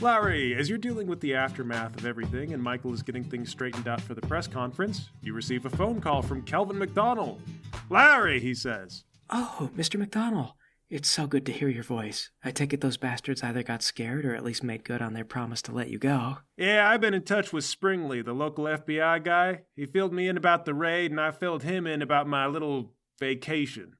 Larry, as you're dealing with the aftermath of everything and Michael is getting things straightened out for the press conference, you receive a phone call from Kelvin McDonald. Larry, he says. Oh, Mr. McDonald. It's so good to hear your voice. I take it those bastards either got scared or at least made good on their promise to let you go. Yeah, I've been in touch with Springley, the local FBI guy. He filled me in about the raid, and I filled him in about my little vacation.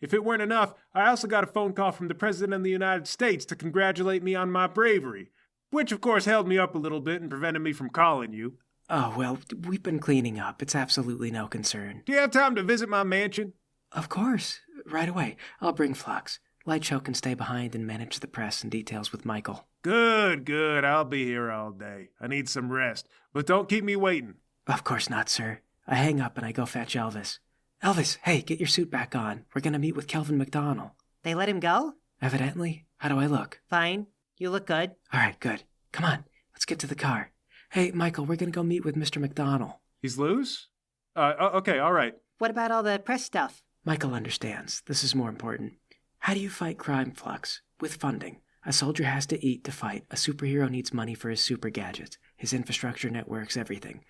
If it weren't enough, I also got a phone call from the President of the United States to congratulate me on my bravery, which of course held me up a little bit and prevented me from calling you. Oh, well, we've been cleaning up. It's absolutely no concern. Do you have time to visit my mansion? Of course. Right away. I'll bring Flux. Lightshow can stay behind and manage the press and details with Michael. Good. I'll be here all day. I need some rest, but don't keep me waiting. Of course not, sir. I hang up and I go fetch Elvis. Elvis, hey, get your suit back on. We're going to meet with Kelvin McDonald. They let him go? Evidently. How do I look? Fine. You look good. All right, good. Come on. Let's get to the car. Hey, Michael, we're going to go meet with Mr. McDonald. He's loose? Okay, all right. What about all the press stuff? Michael understands. This is more important. How do you fight crime, Flux? With funding. A soldier has to eat to fight. A superhero needs money for his super gadgets, his infrastructure networks, everything.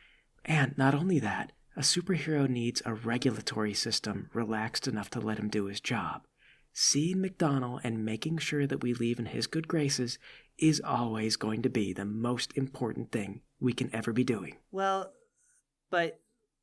And not only that, a superhero needs a regulatory system relaxed enough to let him do his job. Seeing McDonald and making sure that we leave in his good graces is always going to be the most important thing we can ever be doing. Well, but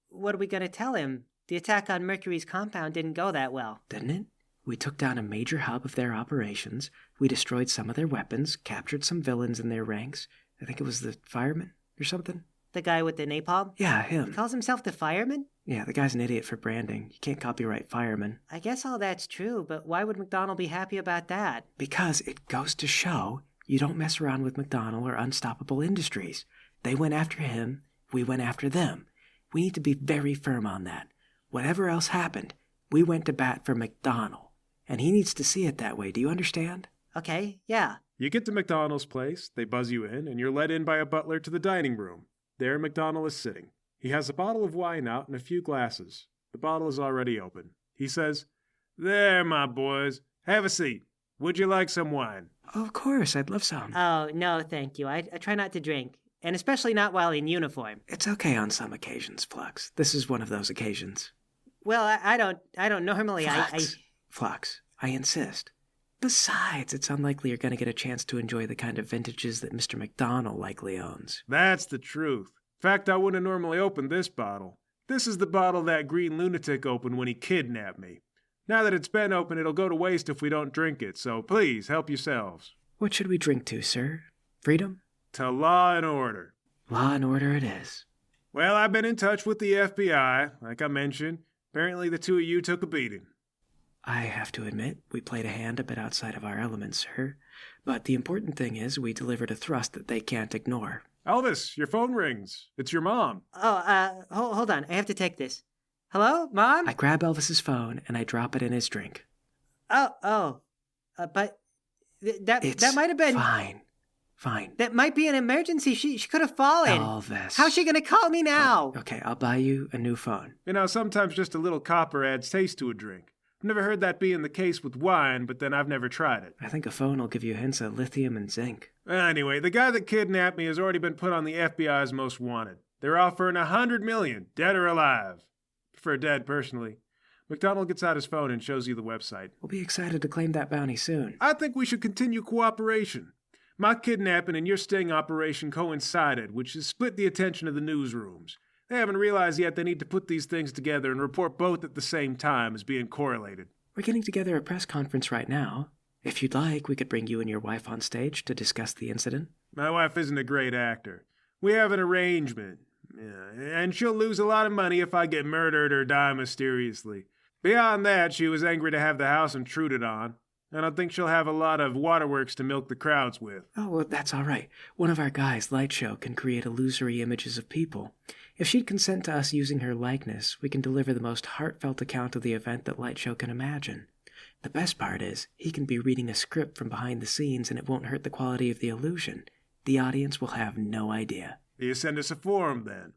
what are we going to tell him? The attack on Mercury's compound didn't go that well. Didn't it? We took down a major hub of their operations. We destroyed some of their weapons, captured some villains in their ranks. I think it was the fireman or something. The guy with the napalm? Yeah, him. He calls himself the fireman? Yeah, the guy's an idiot for branding. You can't copyright fireman. I guess all that's true, but why would McDonald be happy about that? Because it goes to show you don't mess around with McDonald or Unstoppable Industries. They went after him, we went after them. We need to be very firm on that. Whatever else happened, we went to bat for McDonald. And he needs to see it that way. Do you understand? Okay, yeah. You get to McDonald's place, they buzz you in, and you're led in by a butler to the dining room. There McDonald is sitting. He has a bottle of wine out and a few glasses. The bottle is already open. He says, "There, my boys, have a seat. Would you like some wine?" Of course, I'd love some. Oh, no, thank you. I try not to drink, and especially not while in uniform. It's okay on some occasions, Flux. This is one of those occasions. Well, I don't normally. Flux, I insist. Besides, it's unlikely you're going to get a chance to enjoy the kind of vintages that Mr. McDonald likely owns. That's the truth. In fact, I wouldn't normally open this bottle. This is the bottle that green lunatic opened when he kidnapped me. Now that it's been opened, it'll go to waste if we don't drink it, so please, help yourselves. What should we drink to, sir? Freedom? To law and order. Law and order it is. Well, I've been in touch with the FBI, like I mentioned. Apparently the two of you took a beating. I have to admit, we played a hand a bit outside of our element, sir. But the important thing is we delivered a thrust that they can't ignore. Elvis, your phone rings. It's your mom. Oh, hold on. I have to take this. Hello, Mom? I grab Elvis's phone and I drop it in his drink. But that might have been... Fine. That might be an emergency. She could have fallen. Elvis. How's she going to call me now? Okay, I'll buy you a new phone. You know, sometimes just a little copper adds taste to a drink. I've never heard that being the case with wine, but then I've never tried it. I think a phone will give you hints of lithium and zinc. Anyway, the guy that kidnapped me has already been put on the FBI's most wanted. They're offering $100 million, dead or alive. Prefer dead, personally. McDonald gets out his phone and shows you the website. We'll be excited to claim that bounty soon. I think we should continue cooperation. My kidnapping and your sting operation coincided, which has split the attention of the newsrooms. They haven't realized yet they need to put these things together and report both at the same time as being correlated. We're getting together a press conference right now. If you'd like, we could bring you and your wife on stage to discuss the incident. My wife isn't a great actor. We have an arrangement. And she'll lose a lot of money if I get murdered or die mysteriously. Beyond that, she was angry to have the house intruded on. And I think she'll have a lot of waterworks to milk the crowds with. Oh, well, that's all right. One of our guys, Lightshow, can create illusory images of people. If she'd consent to us using her likeness, we can deliver the most heartfelt account of the event that Lightshow can imagine. The best part is, he can be reading a script from behind the scenes and it won't hurt the quality of the illusion. The audience will have no idea. You send us a form, then.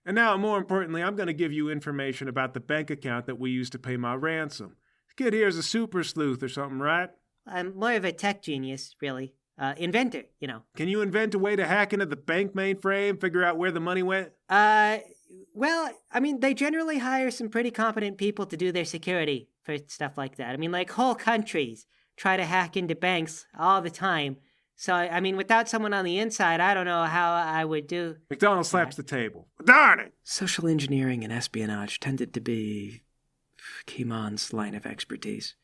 And now, more importantly, I'm going to give you information about the bank account that we used to pay my ransom. This kid here's a super sleuth or something, right? I'm more of a tech genius, really. inventor, you know. Can you invent a way to hack into the bank mainframe, figure out where the money went? Well, I mean, they generally hire some pretty competent people to do their security for stuff like that. I mean, like whole countries try to hack into banks all the time. So, I mean, without someone on the inside, I don't know how I would do. McDonald slaps the table. Darn it! Social engineering and espionage tended to be Kimon's line of expertise.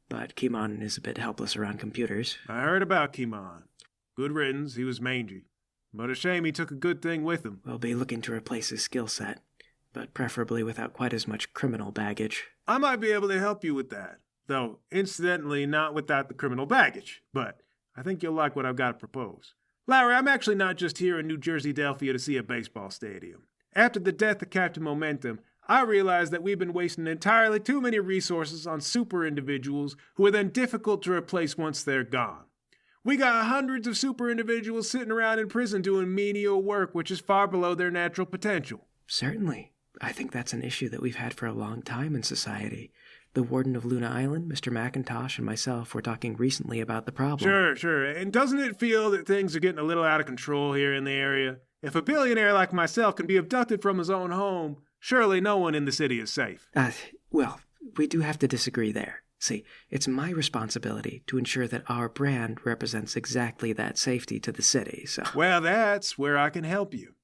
But Kimon is a bit helpless around computers. I heard about Kimon. Good riddance, he was mangy. But a shame he took a good thing with him. We'll be looking to replace his skill set, but preferably without quite as much criminal baggage. I might be able to help you with that. Though, incidentally, not without the criminal baggage. But I think you'll like what I've got to propose. Lowry, I'm actually not just here in New Jersey, Delphia to see a baseball stadium. After the death of Captain Momentum, I realized that we've been wasting entirely too many resources on super individuals who are then difficult to replace once they're gone. We got hundreds of super individuals sitting around in prison doing menial work which is far below their natural potential. Certainly. I think that's an issue that we've had for a long time in society. The warden of Luna Island, Mr. McIntosh, and myself were talking recently about the problem. Sure. And doesn't it feel that things are getting a little out of control here in the area? If a billionaire like myself can be abducted from his own home, surely no one in the city is safe. Well, we do have to disagree there. See, it's my responsibility to ensure that our brand represents exactly that safety to the city, so... Well, that's where I can help you.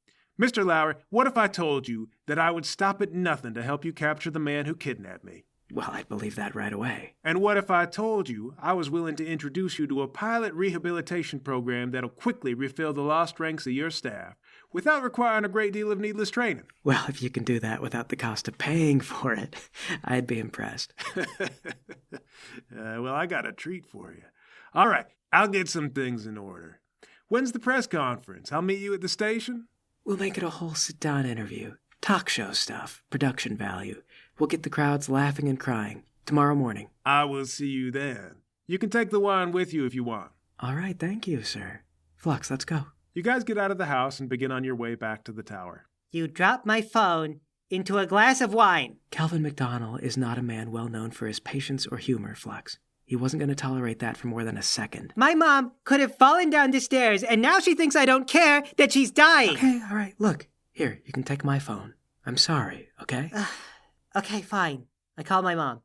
Mr. Lowry, what if I told you that I would stop at nothing to help you capture the man who kidnapped me? Well, I'd believe that right away. And what if I told you I was willing to introduce you to a pilot rehabilitation program that'll quickly refill the lost ranks of your staff without requiring a great deal of needless training? Well, if you can do that without the cost of paying for it, I'd be impressed. Well, I got a treat for you. All right, I'll get some things in order. When's the press conference? I'll meet you at the station? We'll make it a whole sit-down interview. Talk show stuff, production value. We'll get the crowds laughing and crying. Tomorrow morning. I will see you then. You can take the wine with you if you want. All right, thank you, sir. Flux, let's go. You guys get out of the house and begin on your way back to the tower. You dropped my phone into a glass of wine. Calvin McDonald is not a man well known for his patience or humor, Flux. He wasn't going to tolerate that for more than a second. My mom could have fallen down the stairs, and now she thinks I don't care that she's dying. Okay, all right, look. Here, you can take my phone. I'm sorry, okay? Okay, fine. I call my mom.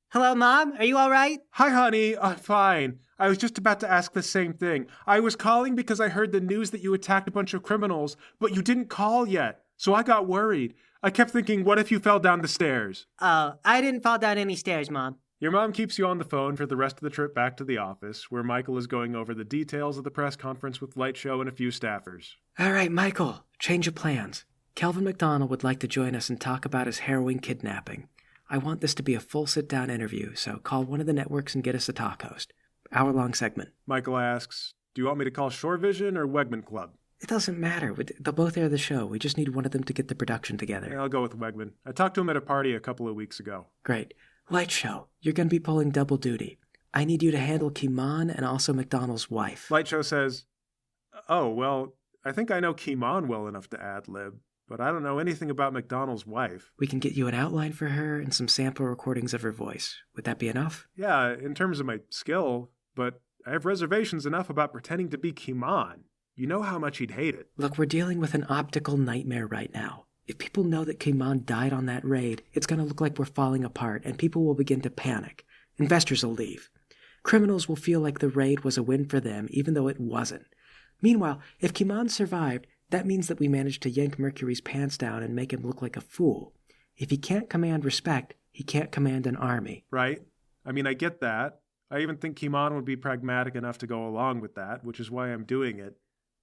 Hello, Mom? Are you all right? Hi, honey. Fine. I was just about to ask the same thing. I was calling because I heard the news that you attacked a bunch of criminals, but you didn't call yet, so I got worried. I kept thinking, what if you fell down the stairs? Oh, I didn't fall down any stairs, Mom. Your mom keeps you on the phone for the rest of the trip back to the office, where Michael is going over the details of the press conference with Light Show and a few staffers. All right, Michael, change of plans. Calvin McDonald would like to join us and talk about his harrowing kidnapping. I want this to be a full sit-down interview, so call one of the networks and get us a talk host. Hour-long segment. Michael asks, do you want me to call Shore Vision or Wegman Club? It doesn't matter. They'll both air the show. We just need one of them to get the production together. Yeah, I'll go with Wegman. I talked to him at a party a couple of weeks ago. Great. Light Show, you're going to be pulling double duty. I need you to handle Kimon and also McDonald's wife. Light Show says, oh, well, I think I know Kimon well enough to ad-lib. But I don't know anything about McDonald's wife. We can get you an outline for her and some sample recordings of her voice. Would that be enough? Yeah, in terms of my skill, but I have reservations enough about pretending to be Kimon. You know how much he'd hate it. Look, we're dealing with an optical nightmare right now. If people know that Kimon died on that raid, it's going to look like we're falling apart, and people will begin to panic. Investors will leave. Criminals will feel like the raid was a win for them, even though it wasn't. Meanwhile, if Kimon survived, that means that we managed to yank Mercury's pants down and make him look like a fool. If he can't command respect, he can't command an army. Right. I mean, I get that. I even think Kimon would be pragmatic enough to go along with that, which is why I'm doing it.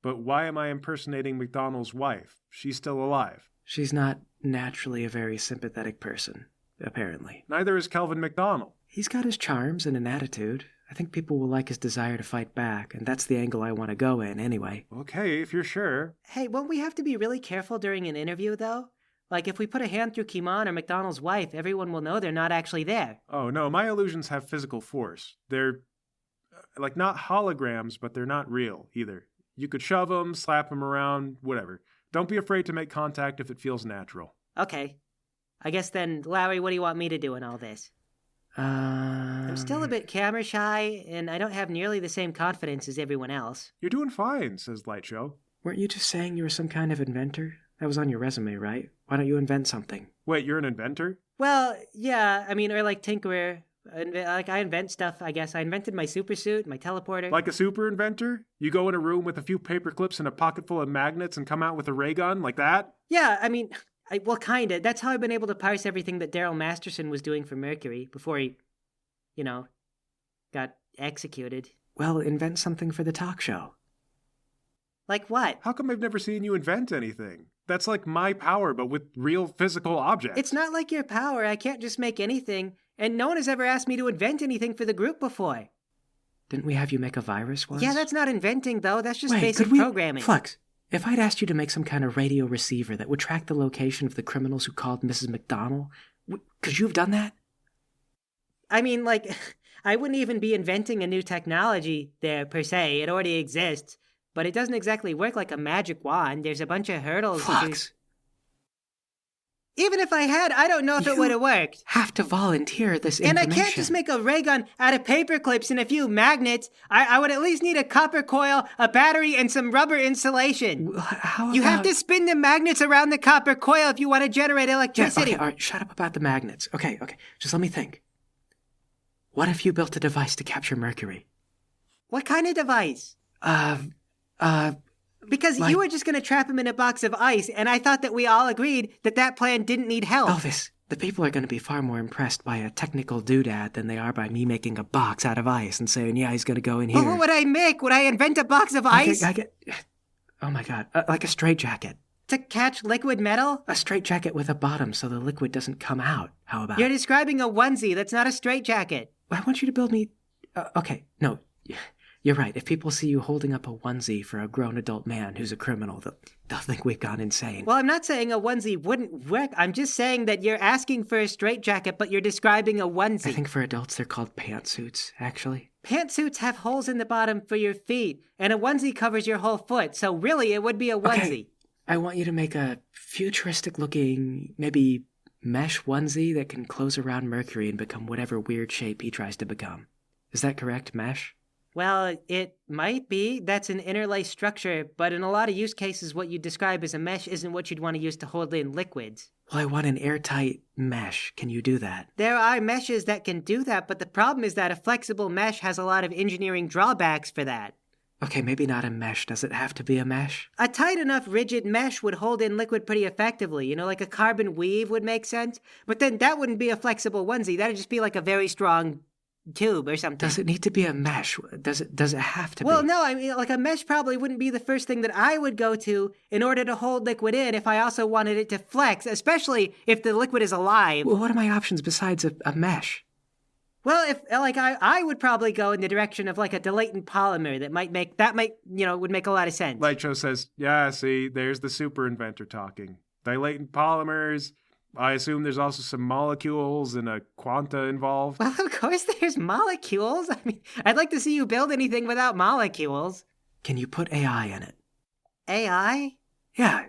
But why am I impersonating McDonald's wife? She's still alive. She's not naturally a very sympathetic person, apparently. Neither is Calvin McDonald. He's got his charms and an attitude. I think people will like his desire to fight back, and that's the angle I want to go in anyway. Okay, if you're sure. Hey, won't we have to be really careful during an interview, though? Like, if we put a hand through Kimon or McDonald's wife, everyone will know they're not actually there. Oh, no, my illusions have physical force. They're, like, not holograms, but they're not real, either. You could shove them, slap them around, whatever. Don't be afraid to make contact if it feels natural. Okay. I guess then, Larry, what do you want me to do in all this? I'm still a bit camera shy, and I don't have nearly the same confidence as everyone else. You're doing fine, says Lightshow. Weren't you just saying you were some kind of inventor? That was on your resume, right? Why don't you invent something? Wait, you're an inventor? Well, yeah, I mean, or like tinkerer. I invent stuff, I guess. I invented my super suit, my teleporter. Like a super inventor? You go in a room with a few paper clips and a pocket full of magnets and come out with a ray gun, like that? Yeah, I mean, well, kinda. That's how I've been able to parse everything that Daryl Masterson was doing for Mercury before he, got executed. Well, invent something for the talk show. Like what? How come I've never seen you invent anything? That's like my power, but with real physical objects. It's not like your power. I can't just make anything. And no one has ever asked me to invent anything for the group before. Didn't we have you make a virus once? Yeah, that's not inventing, though. That's just Wait, basic programming. Flux, if I'd asked you to make some kind of radio receiver that would track the location of the criminals who called Mrs. McDonald, could you have done that? I mean, like, I wouldn't even be inventing a new technology there, per se. It already exists. But it doesn't exactly work like a magic wand. There's a bunch of hurdles. Flux! Even if I had, I don't know if it would have worked. Have to volunteer this And information. I can't just make a ray gun out of paper clips and a few magnets. I would at least need a copper coil, a battery, and some rubber insulation. You have to spin the magnets around the copper coil if you want to generate electricity. Yeah, okay, all right, shut up about the magnets. Okay, just let me think. What if you built a device to capture mercury? What kind of device? Because you were just going to trap him in a box of ice, and I thought that we all agreed that that plan didn't need help. Elvis, the people are going to be far more impressed by a technical doodad than they are by me making a box out of ice and saying, yeah, he's going to go in here. Well, what would I make? Would I invent a box of ice? Oh my God, like a straitjacket. To catch liquid metal? A straitjacket with a bottom so the liquid doesn't come out. How about You're describing a onesie. That's not a straitjacket. I want you to build me... okay, no... You're right. If people see you holding up a onesie for a grown adult man who's a criminal, they'll think we've gone insane. Well, I'm not saying a onesie wouldn't work. I'm just saying that you're asking for a straitjacket, but you're describing a onesie. I think for adults they're called pantsuits, actually. Pantsuits have holes in the bottom for your feet, and a onesie covers your whole foot, so really it would be a onesie. Okay. I want you to make a futuristic-looking, maybe mesh onesie that can close around Mercury and become whatever weird shape he tries to become. Is that correct, mesh? Well, it might be. That's an interlaced structure, but in a lot of use cases, what you describe as a mesh isn't what you'd want to use to hold in liquids. Well, I want an airtight mesh. Can you do that? There are meshes that can do that, but the problem is that a flexible mesh has a lot of engineering drawbacks for that. Okay, maybe not a mesh. Does it have to be a mesh? A tight enough rigid mesh would hold in liquid pretty effectively. Like a carbon weave would make sense. But then that wouldn't be a flexible onesie. That'd just be like a very strong tube or something. Does it need to be a mesh? Does it have to be? Well, no, I mean, like a mesh probably wouldn't be the first thing that I would go to in order to hold liquid in if I also wanted it to flex, especially if the liquid is alive. Well, what are my options besides a mesh? Well, if I would probably go in the direction of like a dilatant polymer would make a lot of sense. Lightshow says, yeah, see, there's the super inventor talking. Dilatant polymers. I assume there's also some molecules and a quanta involved. Well, of course there's molecules. I mean, I'd like to see you build anything without molecules. Can you put AI in it? AI? Yeah,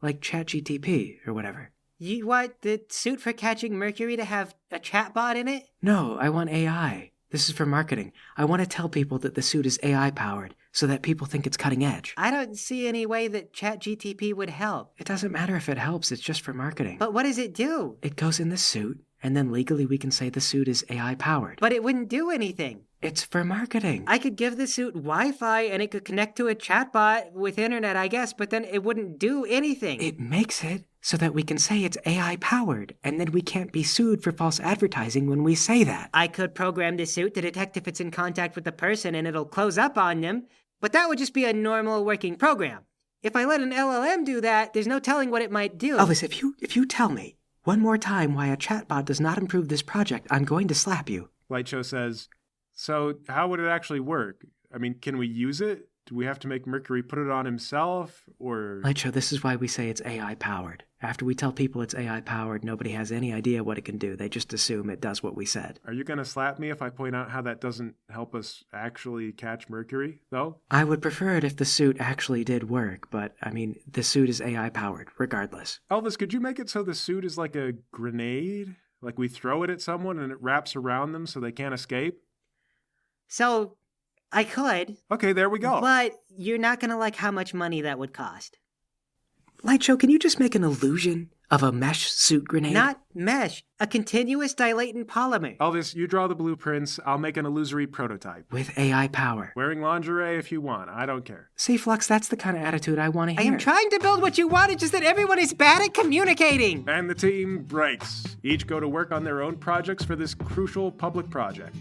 like ChatGTP or whatever. You want the suit for catching mercury to have a chatbot in it? No, I want AI. This is for marketing. I want to tell people that the suit is AI powered so that people think it's cutting edge. I don't see any way that ChatGTP would help. It doesn't matter if it helps, it's just for marketing. But what does it do? It goes in the suit, and then legally we can say the suit is AI powered. But it wouldn't do anything. It's for marketing. I could give the suit Wi-Fi and it could connect to a chatbot with internet, I guess, but then it wouldn't do anything. It makes it so that we can say it's AI powered, and then we can't be sued for false advertising when we say that. I could program the suit to detect if it's in contact with the person and it'll close up on them, but that would just be a normal working program. If I let an LLM do that, there's no telling what it might do. Elvis, if you tell me one more time why a chatbot does not improve this project, I'm going to slap you. Lightshow says, so how would it actually work? I mean, can we use it? Do we have to make Mercury put it on himself, or... Lightshow, this is why we say it's AI-powered. After we tell people it's AI-powered, nobody has any idea what it can do. They just assume it does what we said. Are you going to slap me if I point out how that doesn't help us actually catch Mercury, though? I would prefer it if the suit actually did work, but, the suit is AI-powered, regardless. Elvis, could you make it so the suit is like a grenade? Like we throw it at someone and it wraps around them so they can't escape? So, I could. Okay, there we go. But you're not gonna like how much money that would cost. Lightshow, can you just make an illusion of a mesh suit grenade? Not mesh, a continuous dilatant polymer. Elvis, you draw the blueprints. I'll make an illusory prototype. With AI power. Wearing lingerie if you want. I don't care. See, Flux, that's the kind of attitude I want to I hear. am trying to build what you want, it's just that everyone is bad at communicating. And the team breaks. Each go to work on their own projects for this crucial public project.